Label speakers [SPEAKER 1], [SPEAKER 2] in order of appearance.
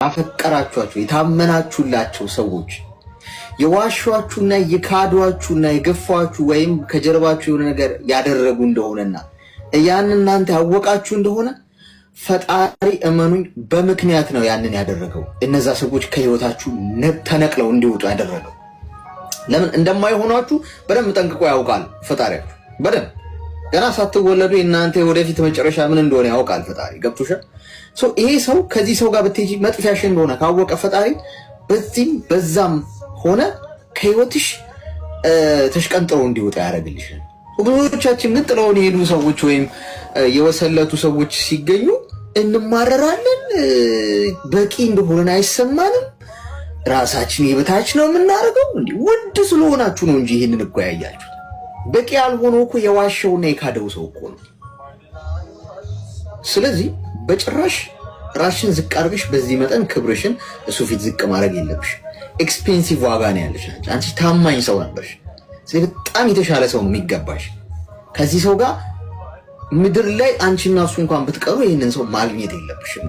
[SPEAKER 1] አፈቀራችኋቸው የታመናችሁላቸው ሰዎች የዋሿችሁና የካዷችሁና የገፋችሁ ወይም ከጀርባችሁ የሆነ ነገር ያደረጉ እንደሆነና ያን እናንተ ያወቃችሁ እንደሆነ ፈጣሪ እመኑኝ በምክንያት ነው ያንን ያደረገው። እነዛ ሰዎች ከህይወታችሁ ተነቅለው እንዲወጡ ያደረገው ለምን እንደማይሆናችሁ በደንብ ጠንቅቆ ያውቃል ፈጣሪያችሁ። በደንብ ገና ሳትወለዱ እናንተ ወደፊት መጨረሻ ምን እንደሆነ ያውቃል ፈጣሪ። ገብቶሻል? ይሄ ሰው ከዚህ ሰው ጋር ብትሄጂ መጥፊያሽ እንደሆነ ካወቀ ፈጣሪ በዚህም በዛም ሆነ ከህይወትሽ ተሽቀንጥሮ እንዲወጣ ያደርግልሽ። ብዙዎቻችን ግን ጥለውን የሄዱ ሰዎች ወይም የወሰለቱ ሰዎች ሲገኙ እንማረራለን፣ በቂ እንደሆነ አይሰማንም፣ ራሳችን የበታች ነው የምናደርገው። እንዲህ ውድ ስለሆናችሁ ነው እንጂ ይሄንን እኮ ያያችሁት። በቂ ያልሆነው እኮ የዋሸውና የካደው ሰው እኮ ነው። ስለዚህ በጭራሽ ራስሽን ዝቅ አድርገሽ በዚህ መጠን ክብርሽን እሱ ፊት ዝቅ ማድረግ የለብሽ። ኤክስፔንሲቭ ዋጋ ነው ያለሽ። አንቺ ታማኝ ሰው ነበርሽ። ስለዚህ በጣም የተሻለ ሰው ነው የሚገባሽ። ከዚህ ሰው ጋር ምድር ላይ አንቺና እሱ እንኳን ብትቀሩ ይህንን ሰው ማግኘት የለብሽም።